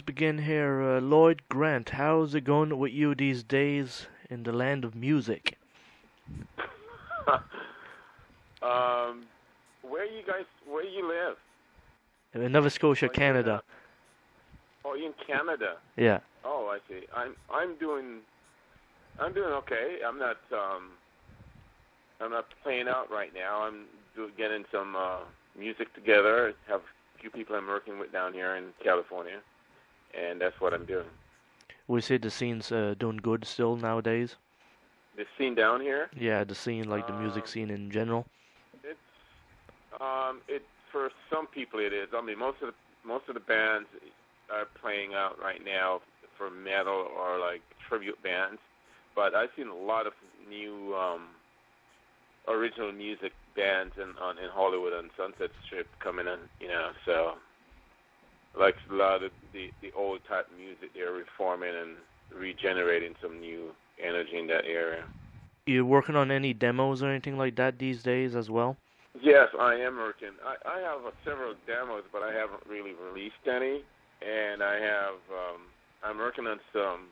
begin here. Lloyd Grant, how's it going with you these days in the land of music? Where you live? In Nova Scotia, Canada. Oh, you're in Canada. Yeah. Oh, I see. I'm doing okay. I'm not playing out right now. I'm getting some music together. Have a few people I'm working with down here in California, and that's what I'm doing. We say the scene's doing good still nowadays. The scene down here? Yeah, the scene, like the music scene in general. It's for some people it is. I mean, most of the bands are playing out right now for metal or like tribute bands, but I've seen a lot of new original music bands in Hollywood and Sunset Strip coming in, so like a lot of the old type music, they're reforming and regenerating some new energy in that area. You working on any demos or anything like that these days as well? Yes, I am working. I have several demos, but I haven't really released any, and I'm working on some,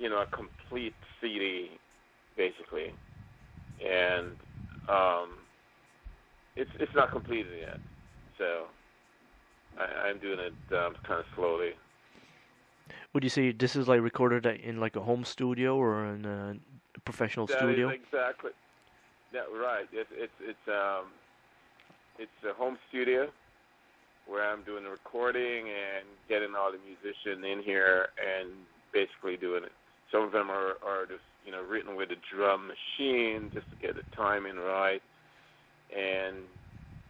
a complete CD, basically, and it's not completed yet, so I'm doing it kind of slowly. Would you say this is like recorded in like a home studio or in a professional studio? That is exactly that. Right. It's a home studio where I'm doing the recording and getting all the musicians in here and basically doing it. Some of them are just written with a drum machine just to get the timing right and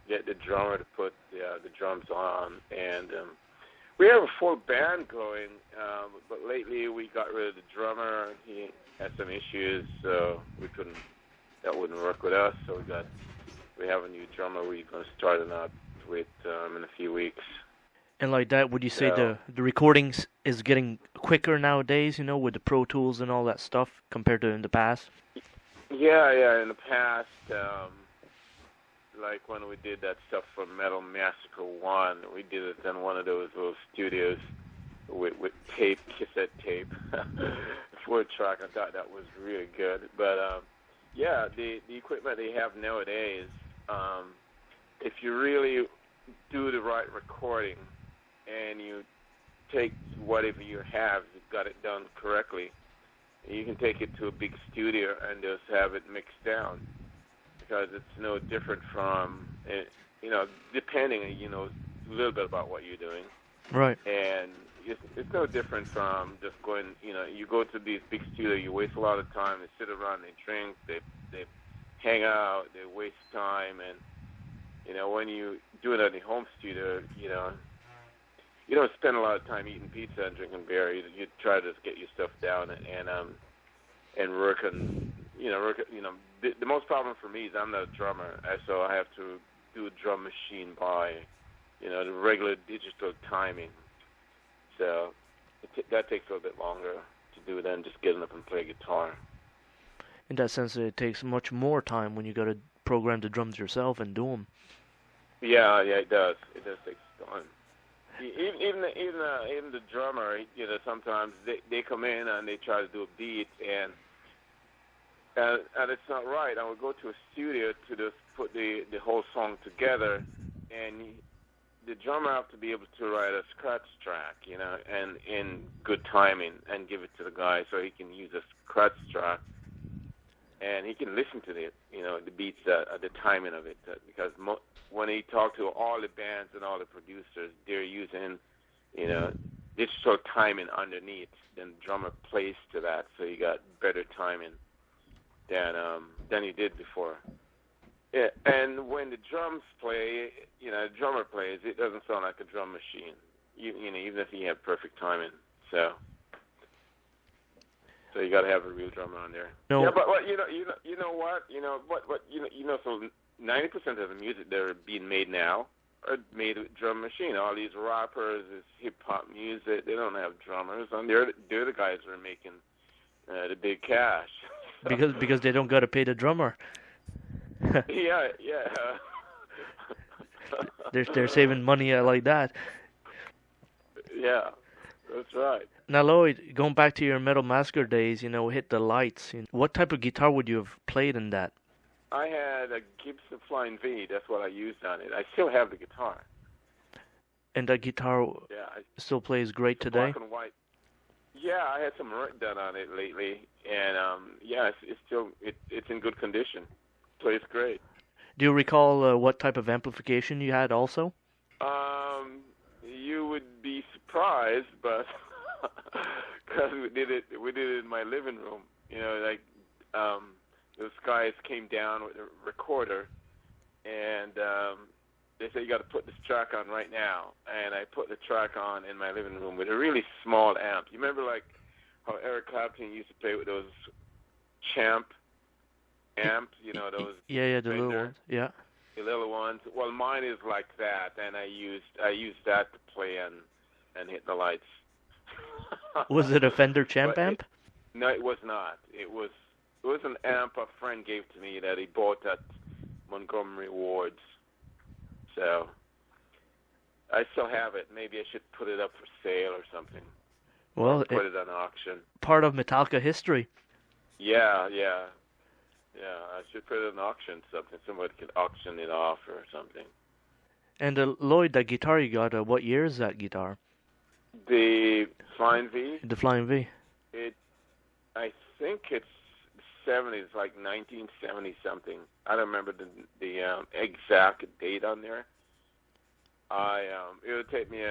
get the drummer to put the drums on. And we have a full band going, but lately we got rid of the drummer. He had some issues, so that wouldn't work with us. So we have a new drummer we're going to start it up with in a few weeks. And like that, would you say the recordings is getting quicker nowadays, with the Pro Tools and all that stuff compared to in the past? Yeah. In the past, like when we did that stuff for Metal Massacre 1, we did it in one of those little studios with cassette tape, 4-track. I thought that was really good. But, the equipment they have nowadays, if you really do the right recording and you take whatever you have, you've got it done correctly, you can take it to a big studio and just have it mixed down, because it's no different from, depending, a little bit about what you're doing. Right. And it's no different from just going, you go to these big studios, you waste a lot of time, they sit around, they drink, they hang out, they waste time, and, when you do it at the home studio, you don't spend a lot of time eating pizza and drinking beer. You try to just get your stuff down and work on, the most problem for me is I'm not a drummer, so I have to do a drum machine by, the regular digital timing. So that takes a little bit longer to do than just getting up and play guitar. In that sense, it takes much more time when you got to program the drums yourself and do them. Yeah, it does. It does take time. Even the drummer, sometimes they come in and they try to do a beat and it's not right. I would go to a studio to just put the whole song together, and the drummer have to be able to write a scratch track, and in good timing, and give it to the guy so he can use a scratch track, and he can listen to the beats, the timing of it, because when he talked to all the bands and all the producers, they're using, digital timing underneath. Then the drummer plays to that, so you got better timing than you did before. Yeah, and when the drums play, the drummer plays, it doesn't sound like a drum machine, even if you have perfect timing. So you got to have a real drummer on there. No. Yeah, but so 90% of the music that are being made now are made with drum machine. All these rappers, this hip hop music, they don't have drummers, and they're the guys that are making the big cash. Because they don't got to pay the drummer. Yeah. They're saving money like that. Yeah. That's right. Now, Lloyd, going back to your Metal Massacre days, hit the lights. What type of guitar would you have played in that? I had a Gibson Flying V. That's what I used on it. I still have the guitar. And that guitar still plays great today? Black and white. Yeah, I had some work done on it lately, and it's still it's in good condition. Plays great. Do you recall what type of amplification you had also? You would be surprised, but because we did it in my living room. Those guys came down with a recorder, and they said, you got to put this track on right now. And I put the track on in my living room with a really small amp. You remember like how Eric Clapton used to play with those Champ amps, those the little ones. Yeah. The little ones. Well, mine is like that, and I used that to play and hit the lights. Was it a Fender Champ amp? No, it was not. It was an amp a friend gave to me that he bought at Montgomery Ward's. So I still have it. Maybe I should put it up for sale or something. Well, or put it on auction. Part of Metallica history. Yeah. I should put it on auction. Somebody could auction it off or something. And Lloyd, that guitar you got, what year is that guitar? The Flying V. The Flying V. I think it's 70s, like 1970 something. I don't remember the exact date on there. It would take me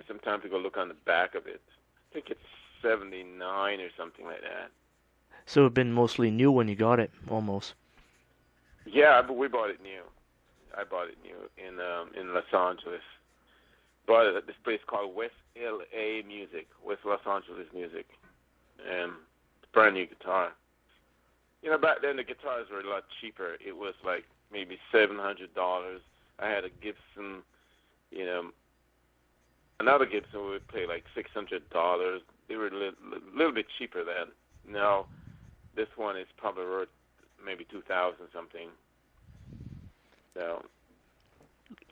some time to go look on the back of it. I think it's 79 or something like that. So it'd been mostly new when you got it, almost. Yeah, but we bought it new. I bought it new in Los Angeles. Bought it at this place called West LA Music, West Los Angeles Music, and brand new guitar. Back then the guitars were a lot cheaper. It was like maybe $700. I had a Gibson, another Gibson would pay like $600. They were a little bit cheaper then. Now, this one is probably worth maybe $2,000 something. So,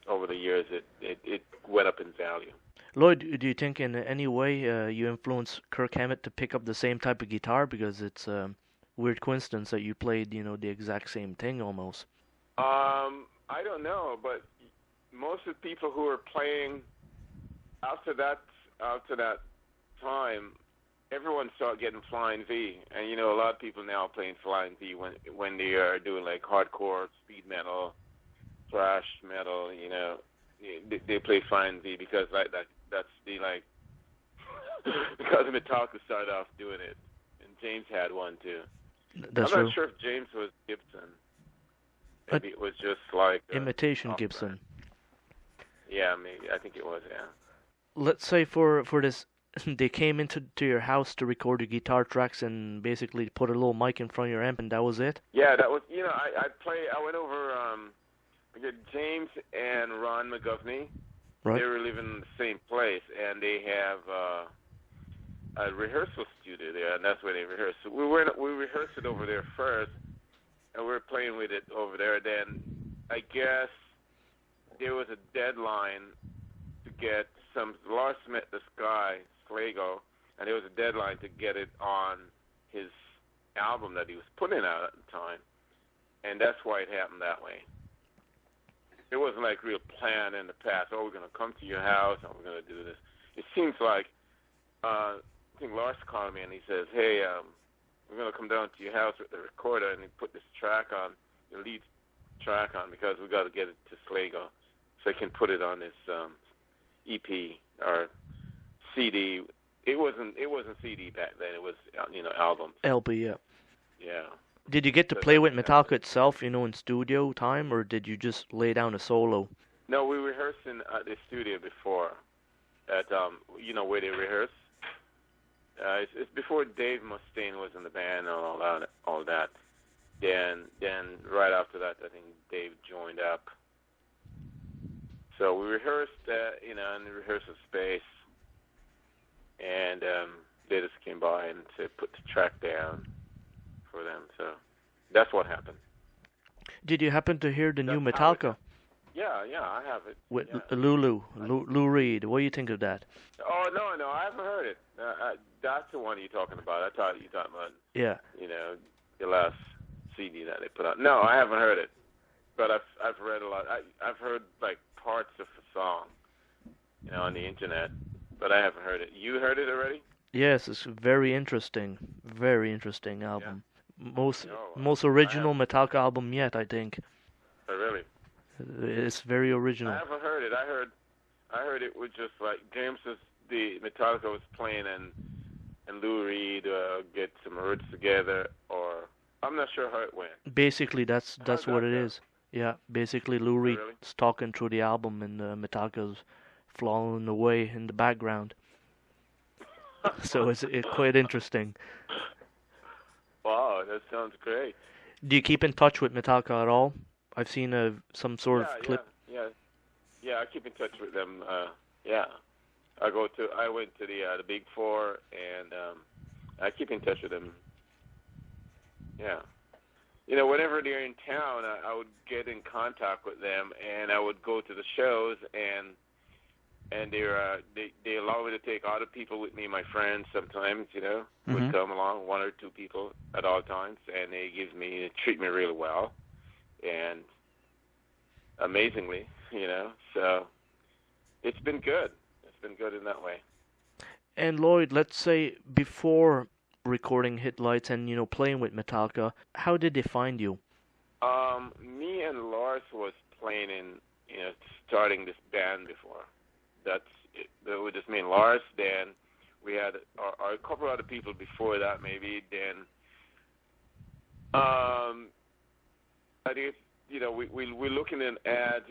over the years, it went up in value. Lloyd, do you think in any way you influenced Kirk Hammett to pick up the same type of guitar? Because it's a weird coincidence that you played, the exact same thing almost. I don't know, but most of the people who were playing after that time, everyone started getting Flying V, and a lot of people now are playing Flying V when they are doing like hardcore speed metal, thrash metal. They play Flying V because that's the like because Metallica started off doing it, and James had one too. That's I'm not sure if James was Gibson. Maybe it was just like imitation Gibson. Yeah, maybe. I think it was. Yeah. Let's say for this, they came into your house to record your guitar tracks and basically put a little mic in front of your amp, and that was it? Yeah, that was, I went over, James and Ron McGovney. Right. They were living in the same place, and they have a rehearsal studio there, and that's where they rehearse. So we rehearsed it over there first, and we were playing with it over there. Then I guess there was a deadline to get Lars met this guy, Slago, and there was a deadline to get it on his album that he was putting out at the time, and that's why it happened that way. It wasn't like real plan in the past. Oh, we're going to come to your house and we're going to do this. It seems like I think Lars called me and he says, "Hey, we're going to come down to your house with the recorder and put this track on, the lead track on, because we got to get it to Slago so I can put it on this EP or CD." It wasn't CD back then. It was albums. LP, yeah. Yeah. Did you get to play with Metallica itself, in studio time, or did you just lay down a solo? No, we rehearsed in the studio before, at where they rehearse. It's before Dave Mustaine was in the band and all that. Then right after that, I think Dave joined up. So we rehearsed, in the rehearsal space, and they just came by and said, put the track down for them. So that's what happened. Did you happen to hear the new Metallica? Yeah, I have it. with Yeah. Lou Reed. What do you think of that? Oh no, I haven't heard it. That's the one you're talking about. I thought you were talking about, Yeah. the last CD that they put out. No, I haven't heard it, but I've read a lot. I've heard like parts of the song, on the internet, but I haven't heard it. You heard it already? Yes, it's very interesting. Very interesting Yeah. album. Most No, most I original haven't. Metallica album yet, I think. Oh, really? It's very I original. haven't heard it. I heard it was just like the Metallica was playing and Lou Reed get some roots together, or I'm not sure how it went. Basically, that's How'd what that it go? is. Yeah, basically Lou Oh, Reed's really? talking through the album and Metallica's flowing away in the background. So it's quite interesting. Wow, that sounds great. Do you keep in touch with Metallica at all? I've seen some sort of clip. Yeah. I keep in touch with them. Yeah, I went to the Big Four, and I keep in touch with them. Yeah, whenever they're in town, I would get in contact with them, and I would go to the shows, and they allow me to take other people with me. My friends sometimes, would come along, one or two people at all times, and they treat me really well, and amazingly, So it's been good. It's been good in that way. And Lloyd, let's say before recording Hit Lights and playing with Metallica, how did they find you? Me and Lars was playing starting this band before. That's it. It was just me and Lars. Then we had a couple other people before that, maybe. Then, I guess we're looking in ads.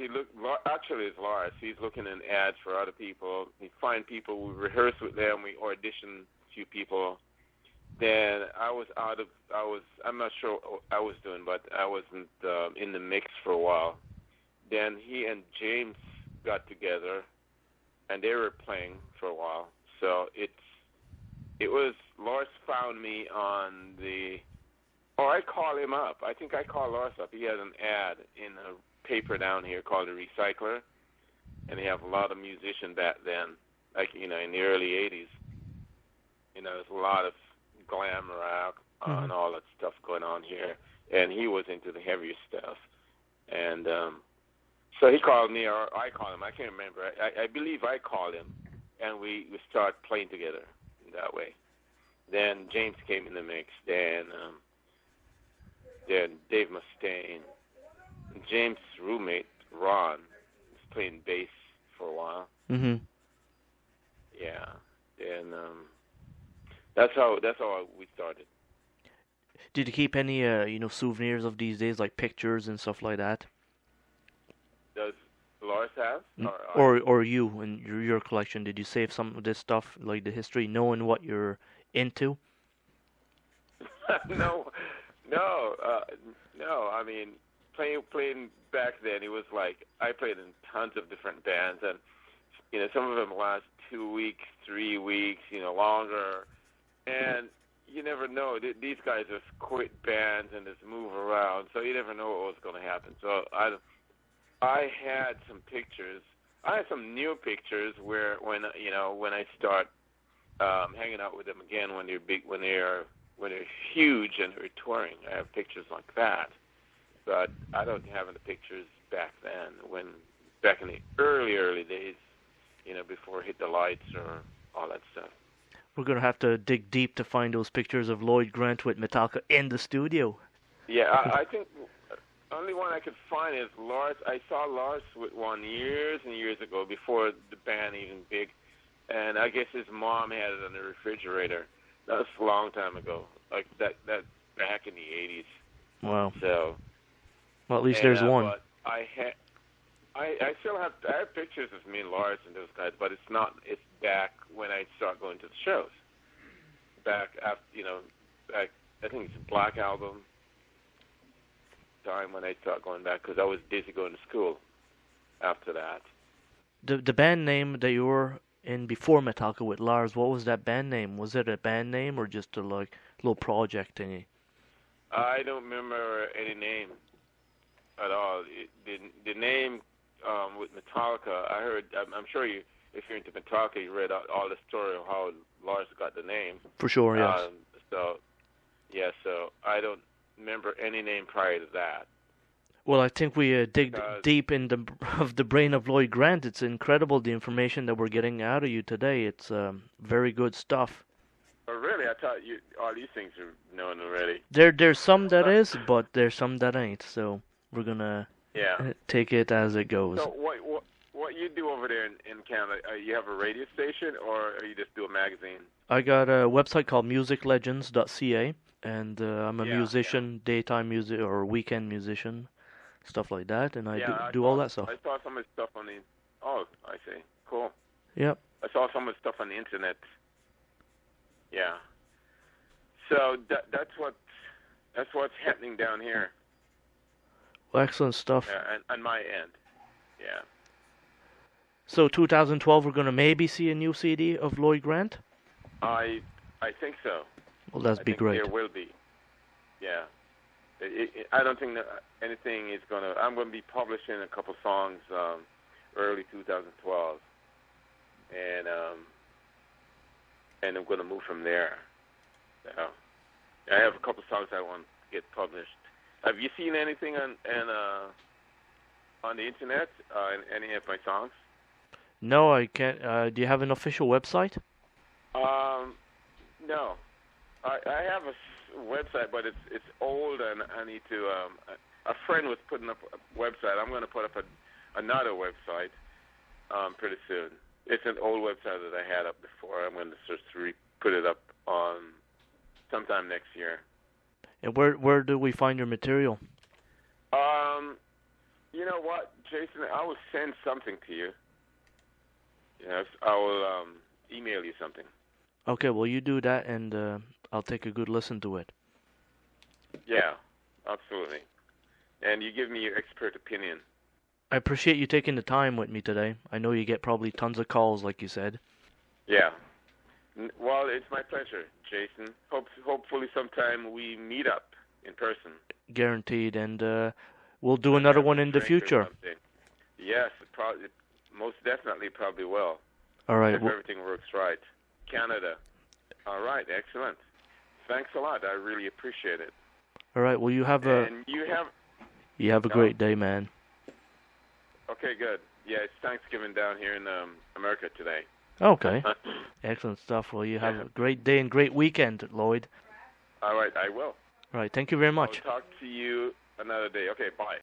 Actually, it's Lars. He's looking in ads for other people. We find people. We rehearse with them. We audition a few people. Then I'm not sure what I was doing, but I wasn't in the mix for a while. Then he and James got together, and they were playing for a while. So it was Lars found me on the. Oh, I called him up. I think I called Lars up. He has an ad in a paper down here called The Recycler, and they have a lot of musicians back then, like in the early '80s. There's a lot of glam rock and all that stuff going on here, and he was into the heavier stuff. And so he called me, or I called him. I can't remember. I believe I called him, and we started playing together in that way. Then James came in the mix. Then Dave Mustaine. James' roommate, Ron, was playing bass for a while. Mm-hmm. Yeah. And that's how we started. Did you keep any souvenirs of these days, like pictures and stuff like that? Does Lars have? Or you and your collection? Did you save some of this stuff, like the history, knowing what you're into? No. I mean, playing back then, it was like I played in tons of different bands, and some of them last 2 weeks, 3 weeks, longer, and you never know. These guys just quit bands and just move around, so you never know what was going to happen. So I had some pictures. I had some new pictures when I start hanging out with them again when they're big, when they're huge and they're touring. I have pictures like that, but I don't have any pictures back then, back in the early days, before Hit the Lights or all that stuff. We're gonna have to dig deep to find those pictures of Lloyd Grant with Metallica in the studio. Yeah, I think only one I could find is Lars. I saw Lars with one years and years ago, before the band even big, and I guess his mom had it on the refrigerator. That was a long time ago, like that back in the '80s. Wow. So. Well, at least there's one. But I still have pictures of me and Lars and those guys, but it's back when I start going to the shows. Back after, back, I think it's a Black Album time when I start going back, because I was busy going to school after that. The band name that you were in before Metallica with Lars, what was that band name? Was it a band name or just a little project thingy? I don't remember any name at all. The name with Metallica, I heard. I'm sure you, if you're into Metallica, you read all the story of how Lars got the name. For sure, yes. So I don't remember any name prior to that. Well, I think we dig deep in the brain of Lloyd Grant. It's incredible the information that we're getting out of you today. It's very good stuff. Oh, really? I thought all these things are known already. There's some that is, but there's some that ain't. So we're gonna take it as it goes. So what you do over there in Canada? You have a radio station, or you just do a magazine? I got a website called musiclegends.ca, and I'm a musician, daytime music or weekend musician, stuff like that, and I do all that stuff. I saw some of the stuff on the. Oh, I see. Cool. Yep. I saw some of the stuff on the internet. Yeah. So that's what's happening down here. Well, excellent stuff. On my end. Yeah. So 2012, we're gonna maybe see a new CD of Lloyd Grant. I think so. Well, that'd be great. There will be. Yeah. I don't think that anything is gonna. I'm gonna be publishing a couple songs early 2012, and I'm gonna move from there. So I have a couple songs I want to get published. Have you seen anything on the internet? Any of my songs? No, I can't. Do you have an official website? No. I have a website, but it's old, and I need to. A friend was putting up a website. I'm going to put up another website pretty soon. It's an old website that I had up before. I'm going to just put it up on sometime next year. And where do we find your material? You know what, Jason? I will send something to you. Yes, I will email you something. Okay, well, you do that, and I'll take a good listen to it. Yeah, absolutely. And you give me your expert opinion. I appreciate you taking the time with me today. I know you get probably tons of calls, like you said. Yeah. Well, it's my pleasure, Jason. Hopefully sometime we meet up in person. Guaranteed, and we'll do another one in the future. Yes, most definitely probably will. All right. If everything works right. Canada. All right, excellent. Thanks a lot. I really appreciate it. All right. Well, you have a great day, man. Okay, good. Yeah, it's Thanksgiving down here in America today. Okay. Excellent stuff. Well, you have a great day and great weekend, Lloyd. All right, I will. All right. Thank you very much. I'll talk to you another day. Okay, bye.